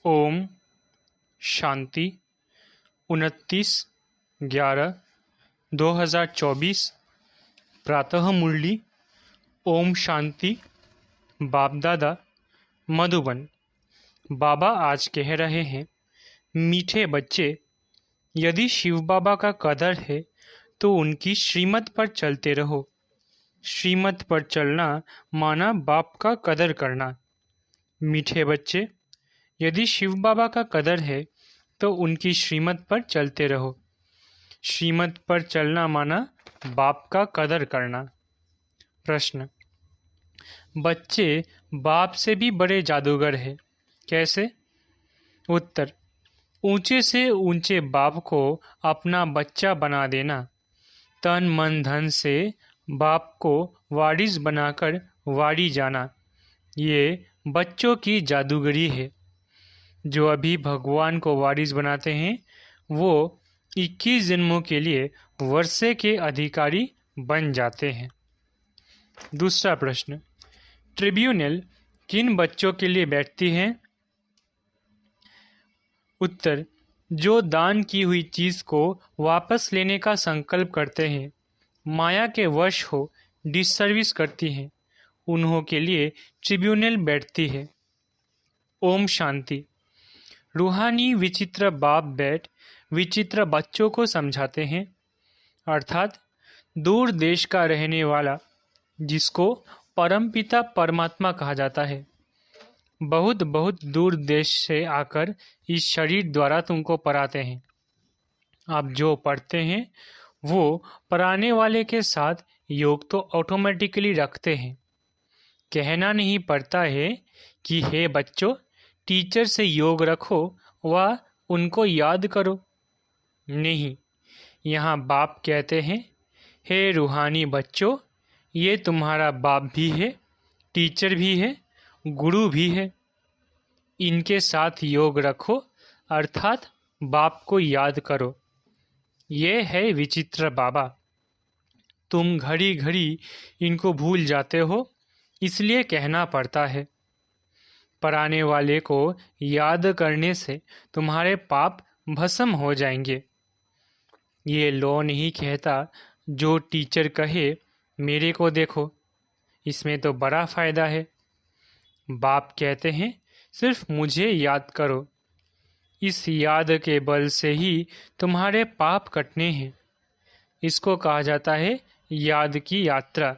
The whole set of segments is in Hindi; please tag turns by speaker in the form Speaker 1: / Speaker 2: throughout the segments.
Speaker 1: ओम शांति 29/11/2024 प्रातः मुरली। ओम शांति। बाप दादा मधुबन। बाबा आज कह रहे हैं, मीठे बच्चे, यदि शिव बाबा का कदर है तो उनकी श्रीमत पर चलते रहो। श्रीमत पर चलना माना बाप का कदर करना। मीठे बच्चे, यदि शिव बाबा का कदर है तो उनकी श्रीमत पर चलते रहो। श्रीमत पर चलना माना बाप का कदर करना। प्रश्न: बच्चे बाप से भी बड़े जादूगर हैं, कैसे? उत्तर: ऊंचे से ऊंचे बाप को अपना बच्चा बना देना, तन मन धन से बाप को वारिस बनाकर वारी जाना, ये बच्चों की जादूगरी है। जो अभी भगवान को वारिस बनाते हैं वो 21 जन्मों के लिए वर्षे के अधिकारी बन जाते हैं। दूसरा प्रश्न: ट्रिब्यूनल किन बच्चों के लिए बैठती है? उत्तर: जो दान की हुई चीज को वापस लेने का संकल्प करते हैं, माया के वश हो डिससर्विस करती हैं, उन्हों के लिए ट्रिब्यूनल बैठती है। ओम शांति। रूहानी विचित्र बाप बैठ विचित्र बच्चों को समझाते हैं, अर्थात दूर देश का रहने वाला, जिसको परमपिता परमात्मा कहा जाता है, बहुत बहुत दूर देश से आकर इस शरीर द्वारा तुमको पढ़ाते हैं। आप जो पढ़ते हैं वो पढ़ाने वाले के साथ योग तो ऑटोमेटिकली रखते हैं। कहना नहीं पड़ता है कि हे बच्चों, टीचर से योग रखो व उनको याद करो। नहीं, यहाँ बाप कहते हैं, हे रूहानी बच्चों, ये तुम्हारा बाप भी है, टीचर भी है, गुरु भी है। इनके साथ योग रखो, अर्थात बाप को याद करो। ये है विचित्र बाबा। तुम घड़ी घड़ी इनको भूल जाते हो, इसलिए कहना पड़ता है। पढ़ाने वाले को याद करने से तुम्हारे पाप भस्म हो जाएंगे। ये लो नहीं कहता जो टीचर कहे मेरे को देखो, इसमें तो बड़ा फायदा है। बाप कहते हैं सिर्फ मुझे याद करो। इस याद के बल से ही तुम्हारे पाप कटने हैं। इसको कहा जाता है याद की यात्रा।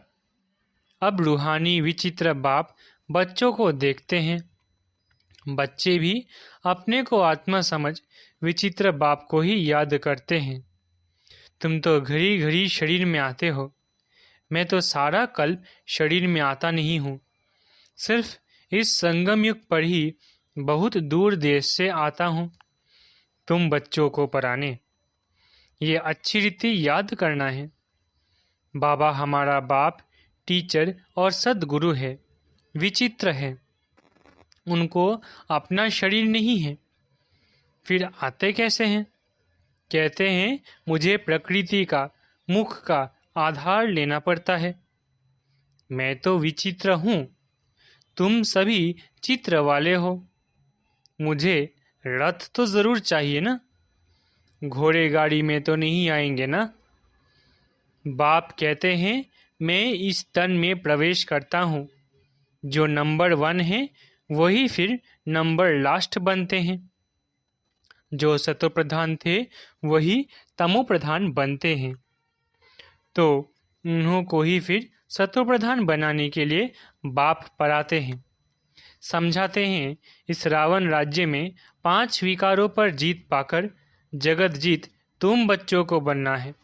Speaker 1: अब रूहानी विचित्र बाप बच्चों को देखते हैं। बच्चे भी अपने को आत्मा समझ विचित्र बाप को ही याद करते हैं। तुम तो घड़ी घड़ी शरीर में आते हो, मैं तो सारा कल्प शरीर में आता नहीं हूँ। सिर्फ इस संगम युग पर ही बहुत दूर देश से आता हूँ तुम बच्चों को पढ़ाने। ये अच्छी रीति याद करना है। बाबा हमारा बाप, टीचर और सद्गुरु है, विचित्र है। उनको अपना शरीर नहीं है, फिर आते कैसे हैं? कहते हैं मुझे प्रकृति का, मुख का आधार लेना पड़ता है। मैं तो विचित्र हूँ, तुम सभी चित्र वाले हो। मुझे रथ तो जरूर चाहिए ना, घोड़े गाड़ी में तो नहीं आएंगे ना। बाप कहते हैं मैं इस तन में प्रवेश करता हूँ। जो नंबर 1 है वही फिर नंबर लास्ट बनते हैं। जो सतो प्रधान थे वही तमो प्रधान बनते हैं, तो उन्हों को ही फिर सतो प्रधान बनाने के लिए बाप पढ़ाते हैं, समझाते हैं। इस रावण राज्य में 5 विकारों पर जीत पाकर जगत जीत तुम बच्चों को बनना है।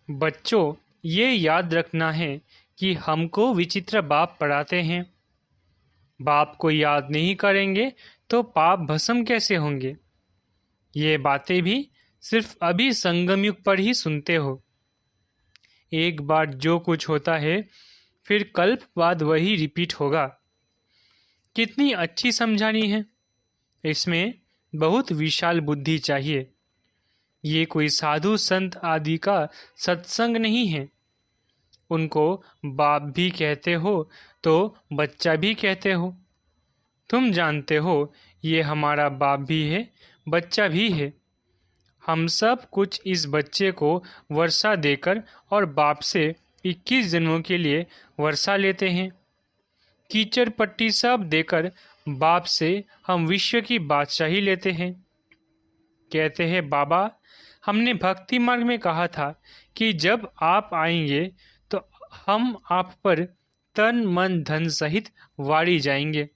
Speaker 1: बच्चों, ये याद रखना है कि हमको विचित्र बाप पढ़ाते हैं। बाप को याद नहीं करेंगे तो पाप भस्म कैसे होंगे? ये बातें भी सिर्फ अभी संगम युग पर ही सुनते हो। एक बार जो कुछ होता है फिर कल्प बाद वही रिपीट होगा। कितनी अच्छी समझानी है। इसमें बहुत विशाल बुद्धि चाहिए। ये कोई साधु संत आदि का सत्संग नहीं है। उनको बाप भी कहते हो तो बच्चा भी कहते हो। तुम जानते हो ये हमारा बाप भी है, बच्चा भी है। हम सब कुछ इस बच्चे को वर्षा देकर और बाप से 21 जन्मों के लिए वर्षा लेते हैं। कीचड़ पट्टी सब देकर बाप से हम विश्व की बादशाही लेते हैं। कहते हैं, बाबा, हमने भक्ति मार्ग में कहा था कि जब आप आएंगे तो हम आप पर तन मन धन सहित वारी जाएंगे।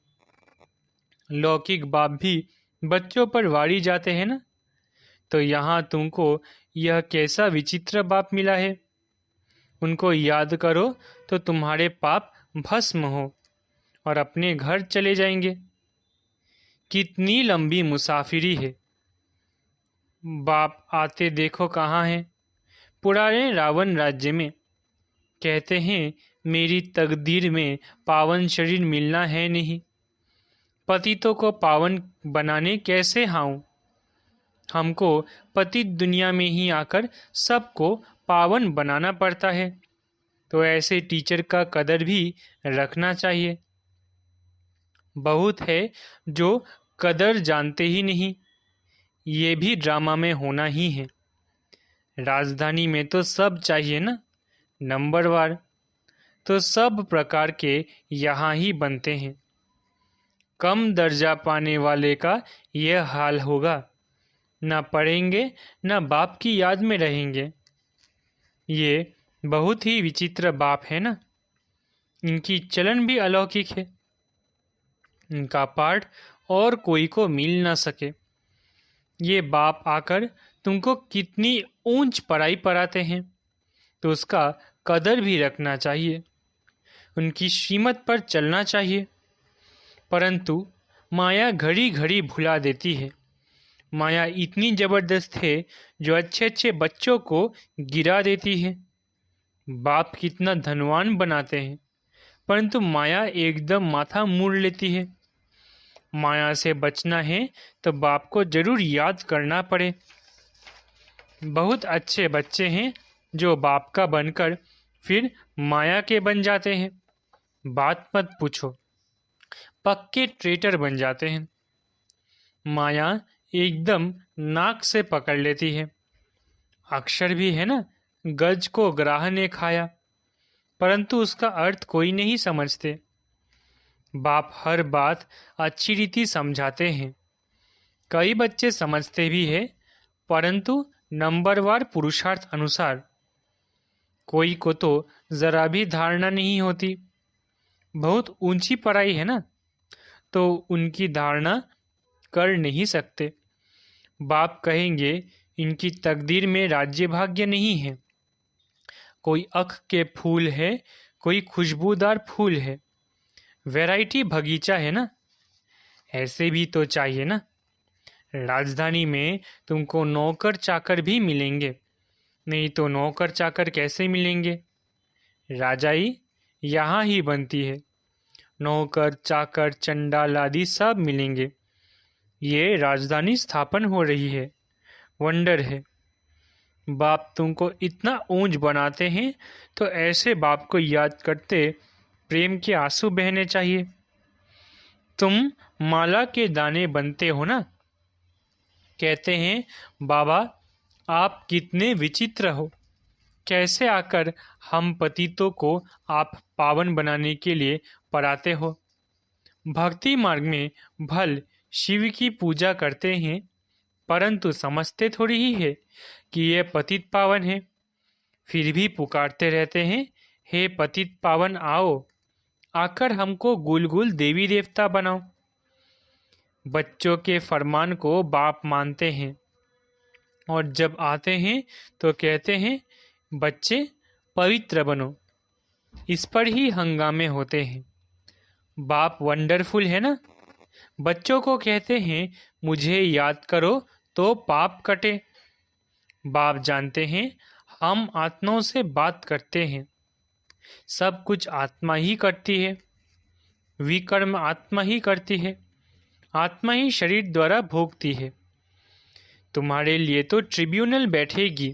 Speaker 1: लौकिक बाप भी बच्चों पर वारी जाते हैं ना, तो यहाँ तुमको यह कैसा विचित्र बाप मिला है। उनको याद करो तो तुम्हारे पाप भस्म हो और अपने घर चले जाएंगे। कितनी लंबी मुसाफिरी है। बाप आते देखो कहाँ हैं। पुराने रावण राज्य में। कहते हैं, मेरी तकदीर में पावन शरीर मिलना है नहीं। पतितों को पावन बनाने कैसे आऊं। हमको पतित दुनिया में ही आकर सबको पावन बनाना पड़ता है। तो ऐसे टीचर का कदर भी रखना चाहिए। बहुत है जो कदर जानते ही नहीं। ये भी ड्रामा में होना ही है। राजधानी में तो सब चाहिए ना, नंबरवार। तो सब प्रकार के यहाँ ही बनते हैं। कम दर्जा पाने वाले का यह हाल होगा। न पढ़ेंगे न बाप की याद में रहेंगे। ये बहुत ही विचित्र बाप है ना। इनकी चलन भी अलौकिक है। इनका पाठ और कोई को मिल ना सके। ये बाप आकर तुमको कितनी ऊंच पढ़ाई पढ़ाते हैं, तो उसका कदर भी रखना चाहिए। उनकी श्रीमत पर चलना चाहिए। परंतु माया घड़ी घड़ी भुला देती है। माया इतनी जबरदस्त है जो अच्छे अच्छे बच्चों को गिरा देती है। बाप कितना धनवान बनाते हैं, परंतु माया एकदम माथा मोड़ लेती है। माया से बचना है तो बाप को जरूर याद करना पड़े। बहुत अच्छे बच्चे हैं जो बाप का बनकर फिर माया के बन जाते हैं। बात मत पूछो, पक्के ट्रेटर बन जाते हैं। माया एकदम नाक से पकड़ लेती है। अक्षर भी है ना, गज को ग्राह ने खाया, परंतु उसका अर्थ कोई नहीं समझते। बाप हर बात अच्छी रीति समझाते हैं। कई बच्चे समझते भी है, परंतु नंबरवार पुरुषार्थ अनुसार। कोई को तो जरा भी धारणा नहीं होती। बहुत ऊंची पढ़ाई है ना, तो उनकी धारणा कर नहीं सकते। बाप कहेंगे, इनकी तकदीर में राज्य भाग्य नहीं है। कोई अख के फूल है, कोई खुशबूदार फूल है। वैरायटी बगीचा है ना। ऐसे भी तो चाहिए ना। राजधानी में तुमको नौकर चाकर भी मिलेंगे, नहीं तो नौकर चाकर कैसे मिलेंगे। राजाई यहाँ ही बनती है। नौकर चाकर चंडाल आदि सब मिलेंगे। ये राजधानी स्थापन हो रही है। वंडर है। बाप तुमको इतना ऊंच बनाते हैं, तो ऐसे बाप को याद करते प्रेम के आंसू बहने चाहिए। तुम माला के दाने बनते हो ना। कहते हैं, बाबा आप कितने विचित्र हो। कैसे आकर हम पतितों को आप पावन बनाने के लिए पढ़ाते हो। भक्ति मार्ग में भल शिव की पूजा करते हैं, परंतु समझते थोड़ी ही है कि ये पतित पावन है। फिर भी पुकारते रहते हैं, हे पतित पावन आओ, आकर हमको गुल देवी देवता बनाओ। बच्चों के फरमान को बाप मानते हैं और जब आते हैं तो कहते हैं, बच्चे पवित्र बनो। इस पर ही हंगामे होते हैं। बाप वंडरफुल है ना। बच्चों को कहते हैं, मुझे याद करो तो पाप कटे। बाप जानते हैं हम आत्माओं से बात करते हैं। सब कुछ आत्मा ही करती है। विकर्म आत्मा ही करती है। आत्मा ही शरीर द्वारा भोगती है। तुम्हारे लिए तो ट्रिब्यूनल बैठेगी,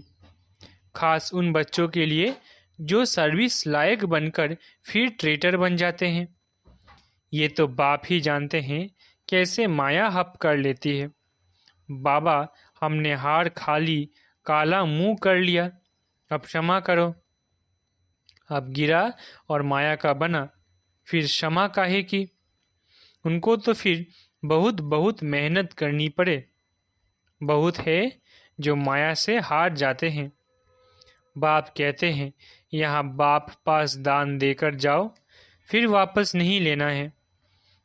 Speaker 1: खास उन बच्चों के लिए जो सर्विस लायक बनकर फिर ट्रेटर बन जाते हैं। ये तो बाप ही जानते हैं कैसे माया हप कर लेती है। बाबा, हमने हार खा ली, काला मुंह कर लिया, अब क्षमा करो। अब गिरा और माया का बना, फिर क्षमा काहे की। उनको तो फिर बहुत बहुत मेहनत करनी पड़े। बहुत है जो माया से हार जाते हैं। बाप कहते हैं, यहाँ बाप पास दान देकर जाओ, फिर वापस नहीं लेना है,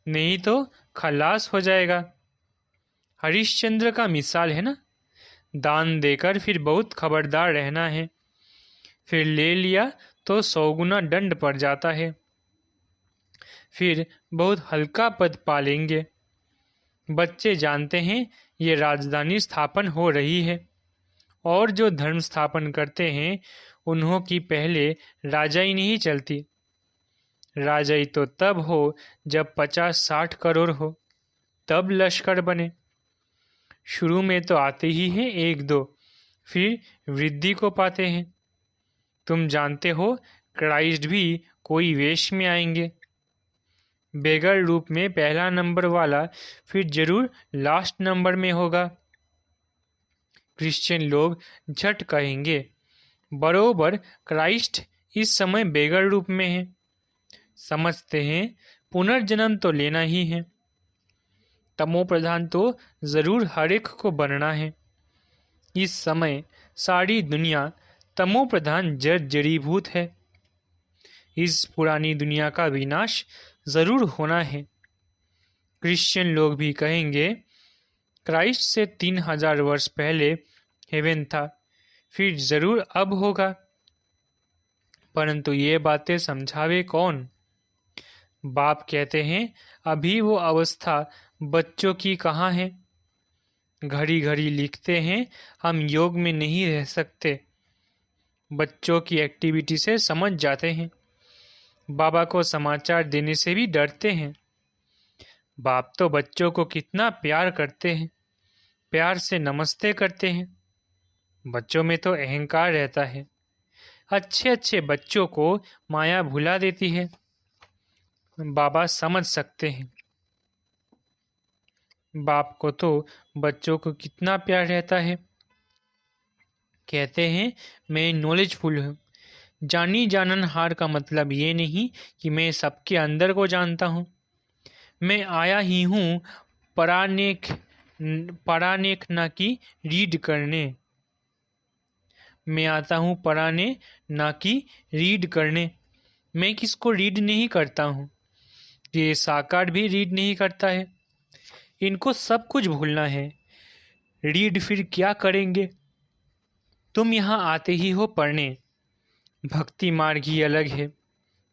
Speaker 1: नहीं तो खलास हो जाएगा। हरिश्चंद्र का मिसाल है ना। दान देकर फिर बहुत खबरदार रहना है, फिर ले लिया तो 100 गुना दंड पड़ जाता है, फिर बहुत हल्का पद पालेंगे। बच्चे जानते हैं ये राजधानी स्थापन हो रही है, और जो धर्म स्थापन करते हैं उन्हों की पहले राजाई नहीं चलती। राजाई तो तब हो जब 50-60 करोड़ हो, तब लश्कर बने। शुरू में तो आते ही हैं 1-2, फिर वृद्धि को पाते हैं। तुम जानते हो क्राइस्ट भी कोई वेश में आएंगे। बेगर रूप में पहला नंबर वाला फिर जरूर लास्ट नंबर में होगा। क्रिश्चियन लोग झट कहेंगे, बरोबर क्राइस्ट इस समय बेगर रूप में है। समझते हैं पुनर्जन्म तो लेना ही है। तमो प्रधान तो जरूर हर एक को बनना है। इस समय सारी दुनिया तमो प्रधान जर्जरीभूत है। इस पुरानी दुनिया का विनाश जरूर होना है। क्रिश्चियन लोग भी कहेंगे, क्राइस्ट से 3000 वर्ष पहले हेवन था, फिर जरूर अब होगा। परंतु ये बातें समझावे कौन। बाप कहते हैं, अभी वो अवस्था बच्चों की कहाँ है। घड़ी घड़ी लिखते हैं, हम योग में नहीं रह सकते। बच्चों की एक्टिविटी से समझ जाते हैं। बाबा को समाचार देने से भी डरते हैं। बाप तो बच्चों को कितना प्यार करते हैं, प्यार से नमस्ते करते हैं। बच्चों में तो अहंकार रहता है। अच्छे अच्छे बच्चों को माया भुला देती है। बाबा समझ सकते हैं। बाप को तो बच्चों को कितना प्यार रहता है। कहते हैं, मैं नॉलेजफुल हूँ। जानी जानन हार का मतलब ये नहीं कि मैं सबके अंदर को जानता हूँ। मैं आया ही हूँ परानेक ना कि रीड करने। मैं आता हूँ पढ़ाने ना कि रीड करने। मैं किसको रीड नहीं करता हूँ। ये साकार भी रीड नहीं करता है। इनको सब कुछ भूलना है। रीड फिर क्या करेंगे। तुम यहाँ आते ही हो पढ़ने। भक्ति मार्ग ही अलग है।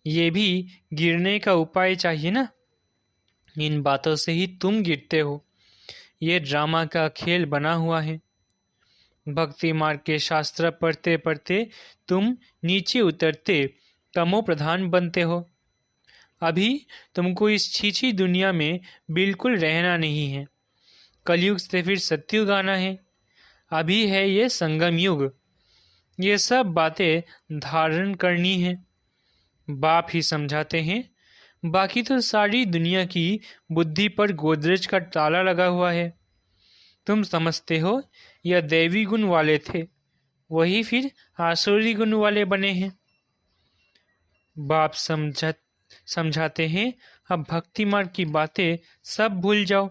Speaker 1: ये भी गिरने का उपाय चाहिए ना। इन बातों से ही तुम गिरते हो। ये ड्रामा का खेल बना हुआ है। भक्ति मार्ग के शास्त्र पढ़ते पढ़ते तुम नीचे उतरते तमो प्रधान बनते हो। अभी तुमको इस छीछी दुनिया में बिल्कुल रहना नहीं है। कलयुग से फिर सत्युग आना है। अभी है ये संगम युग। ये सब बातें धारण करनी है। बाप ही समझाते हैं। बाकी तो सारी दुनिया की बुद्धि पर गोदरेज का ताला लगा हुआ है। तुम समझते हो यह दैवी गुण वाले थे, वही फिर आसुरी गुण वाले बने हैं। बाप समझाते हैं, अब भक्ति मार्ग की बातें सब भूल जाओ।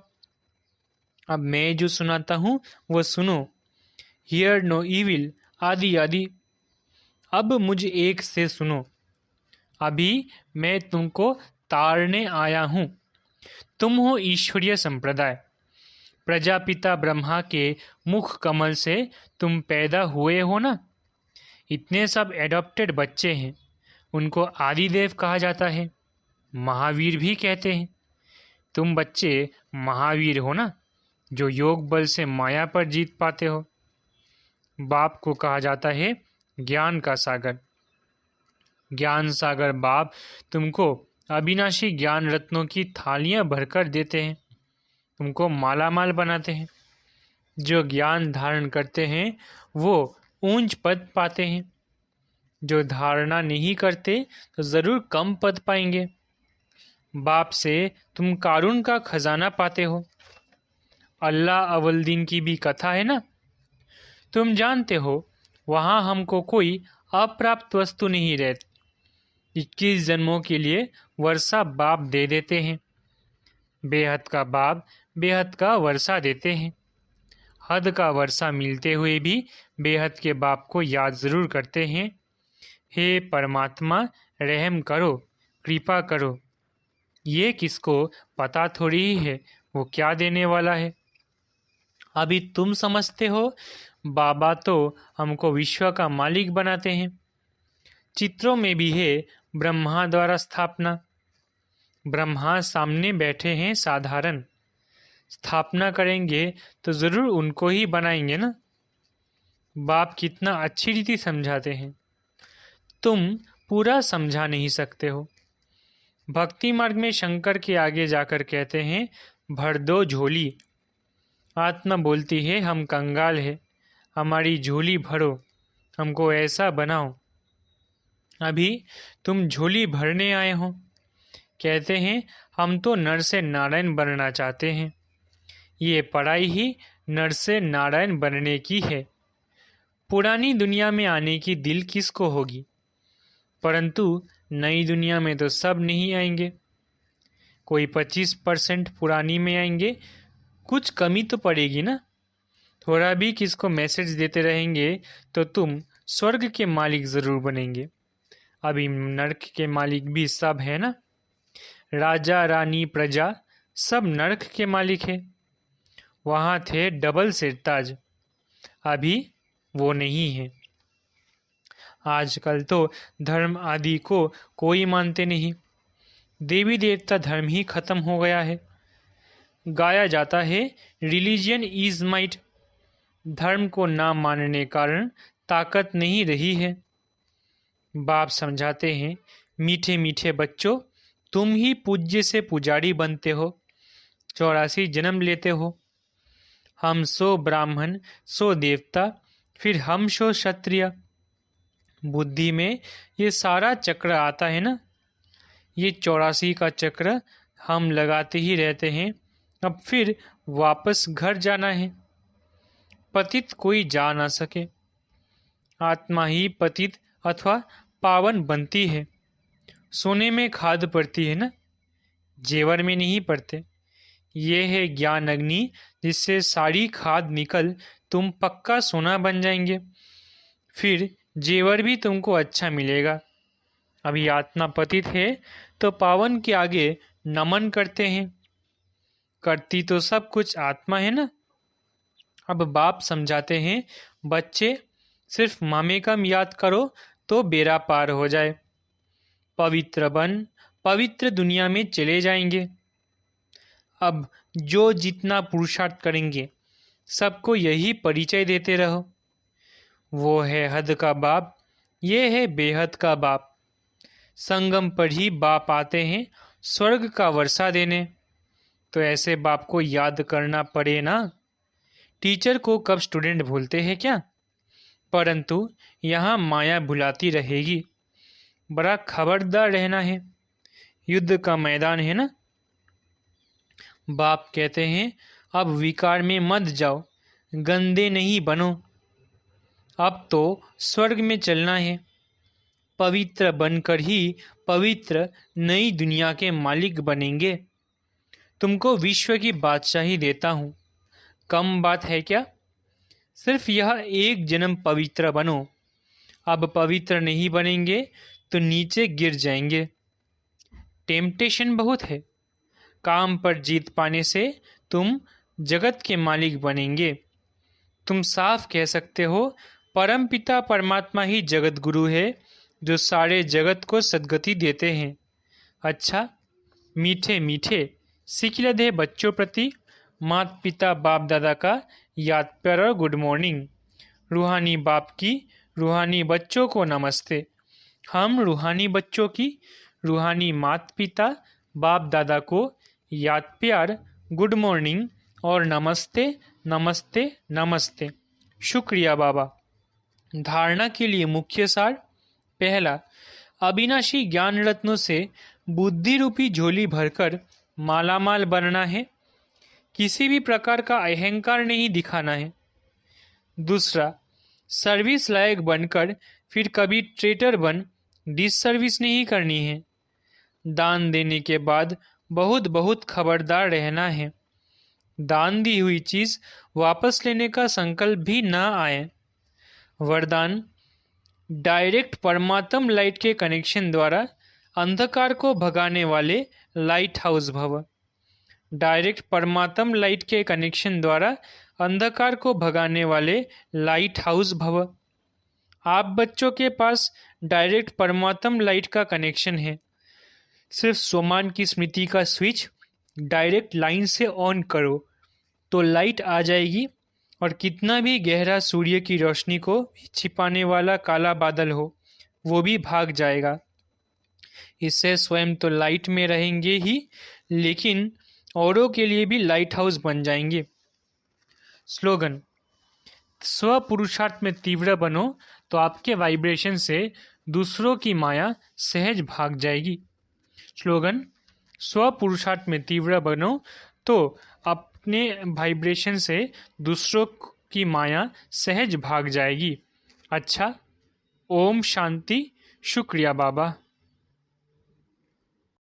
Speaker 1: अब मैं जो सुनाता हूँ वो सुनो। हियर नो इविल आदि आदि। अब मुझ एक से सुनो। अभी मैं तुमको तारने आया हूँ। तुम हो ईश्वरीय संप्रदाय। प्रजापिता ब्रह्मा के मुख कमल से तुम पैदा हुए हो ना। इतने सब एडॉप्टेड बच्चे हैं। उनको आदिदेव कहा जाता है, महावीर भी कहते हैं। तुम बच्चे महावीर हो ना, जो योग बल से माया पर जीत पाते हो। बाप को कहा जाता है ज्ञान का सागर। ज्ञान सागर बाप तुमको अविनाशी ज्ञान रत्नों की थालियां भरकर देते हैं। तुमको मालामाल बनाते हैं। जो ज्ञान धारण करते हैं वो ऊंच पद पाते हैं। जो धारणा नहीं करते तो जरूर कम पद पाएंगे। बाप से तुम कारून का खजाना पाते हो। अल्लाह अव्वल दिन की भी कथा है ना। तुम जानते हो वहाँ हमको कोई अप्राप्त वस्तु नहीं रहती। 21 जन्मों के लिए वर्षा बाप दे देते हैं। बेहद का बाप बेहद का वर्षा देते हैं। हद का वर्षा मिलते हुए भी बेहद के बाप को याद जरूर करते हैं। हे परमात्मा, रहम करो, कृपा करो। ये किसको पता थोड़ी ही है वो क्या देने वाला है। अभी तुम समझते हो बाबा तो हमको विश्व का मालिक बनाते हैं। चित्रों में भी है ब्रह्मा द्वारा स्थापना। ब्रह्मा सामने बैठे हैं साधारण, स्थापना करेंगे तो जरूर उनको ही बनाएंगे ना। बाप कितना अच्छी रीति समझाते हैं, तुम पूरा समझा नहीं सकते हो। भक्ति मार्ग में शंकर के आगे जाकर कहते हैं भर दो झोली। आत्मा बोलती है हम कंगाल है, हमारी झोली भरो, हमको ऐसा बनाओ। अभी तुम झोली भरने आए हो। कहते हैं हम तो नर से नारायण बनना चाहते हैं। ये पढ़ाई ही नर से नारायण बनने की है। पुरानी दुनिया में आने की दिल किसको होगी, परंतु नई दुनिया में तो सब नहीं आएंगे। कोई 25% पुरानी में आएंगे, कुछ कमी तो पड़ेगी ना। थोड़ा भी किसको मैसेज देते रहेंगे तो तुम स्वर्ग के मालिक जरूर बनेंगे। अभी नरक के मालिक भी सब है ना। राजा रानी प्रजा सब नरक के मालिक है। वहाँ थे डबल सिरताज, अभी वो नहीं है। आजकल तो धर्म आदि को कोई मानते नहीं। देवी देवता धर्म ही खत्म हो गया है। गाया जाता है रिलीजियन इज माइट। धर्म को ना मानने कारण ताकत नहीं रही है। बाप समझाते हैं मीठे मीठे बच्चों, तुम ही पूज्य से पुजारी बनते हो, 84 जन्म लेते हो। हम सो ब्राह्मण, सो देवता, फिर हम सो क्षत्रिय। बुद्धि में ये सारा चक्र आता है ना। ये 84 का चक्र हम लगाते ही रहते हैं। अब फिर वापस घर जाना है। पतित कोई जा ना सके। आत्मा ही पतित अथवा पावन बनती है। सोने में खाद पड़ती है ना, जेवर में नहीं पड़ते। ये है ज्ञान अग्नि, जिससे सारी खाद निकल तुम पक्का सोना बन जाएंगे। फिर जेवर भी तुमको अच्छा मिलेगा। अभी आत्मा पतित है तो पावन के आगे नमन करते हैं। करती तो सब कुछ आत्मा है ना। अब बाप समझाते हैं बच्चे सिर्फ मामे का याद करो तो बेड़ा पार हो जाए। पवित्र बन पवित्र दुनिया में चले जाएंगे। अब जो जितना पुरुषार्थ करेंगे सबको यही परिचय देते रहो। वो है हद का बाप, ये है बेहद का बाप। संगम पर ही बाप आते हैं स्वर्ग का वर्षा देने। तो ऐसे बाप को याद करना पड़े ना। टीचर को कब स्टूडेंट भूलते हैं क्या, परंतु यहाँ माया भुलाती रहेगी। बड़ा खबरदार रहना है, युद्ध का मैदान है ना। बाप कहते हैं अब विकार में मत जाओ, गंदे नहीं बनो। अब तो स्वर्ग में चलना है। पवित्र बनकर ही पवित्र नई दुनिया के मालिक बनेंगे। तुमको विश्व की बादशाही देता हूँ, कम बात है क्या। सिर्फ यह एक जन्म पवित्र बनो। अब पवित्र नहीं बनेंगे तो नीचे गिर जाएंगे। टेम्पटेशन बहुत है। काम पर जीत पाने से तुम जगत के मालिक बनेंगे। तुम साफ कह सकते हो परम पिता परमात्मा ही जगत गुरु है, जो सारे जगत को सद्गति देते हैं। अच्छा, मीठे मीठे सिकिलधे बच्चों प्रति माता पिता बाप दादा का याद प्यार और गुड मॉर्निंग। रूहानी बाप की रूहानी बच्चों को नमस्ते। हम रूहानी बच्चों की रूहानी माता पिता बाप दादा को याद प्यार, गुड मॉर्निंग और नमस्ते नमस्ते नमस्ते। शुक्रिया बाबा। धारणा के लिए मुख्य सार। पहला, अविनाशी ज्ञान रत्नों से बुद्धि रूपी झोली भरकर मालामाल बनना है, किसी भी प्रकार का अहंकार नहीं दिखाना है। दूसरा, सर्विस लायक बनकर फिर कभी ट्रेटर बन डिससर्विस नहीं करनी है। दान देने के बाद बहुत बहुत खबरदार रहना है। दान दी हुई चीज वापस लेने का संकल्प भी न आए। वरदान, डायरेक्ट परमात्म लाइट के कनेक्शन द्वारा अंधकार को भगाने वाले लाइट हाउस भव। डायरेक्ट परमात्म लाइट के कनेक्शन द्वारा अंधकार को भगाने वाले लाइट हाउस भव। आप बच्चों के पास डायरेक्ट परमात्म लाइट का कनेक्शन है। सिर्फ सोमान की स्मृति का स्विच डायरेक्ट लाइन से ऑन करो तो लाइट आ जाएगी और कितना भी गहरा सूर्य की रोशनी को छिपाने वाला काला बादल हो वो भी भाग जाएगा। इससे स्वयं तो लाइट में रहेंगे ही, लेकिन औरों के लिए भी लाइट हाउस बन जाएंगे। स्लोगन, स्व पुरुषार्थ में तीव्र बनो तो आपके वाइब्रेशन से दूसरों की माया सहज भाग जाएगी। स्लोगन, स्व पुरुषार्थ में तीव्र बनो तो अपने वाइब्रेशन से दूसरों की माया सहज भाग जाएगी। अच्छा, ओम शांति। शुक्रिया बाबा।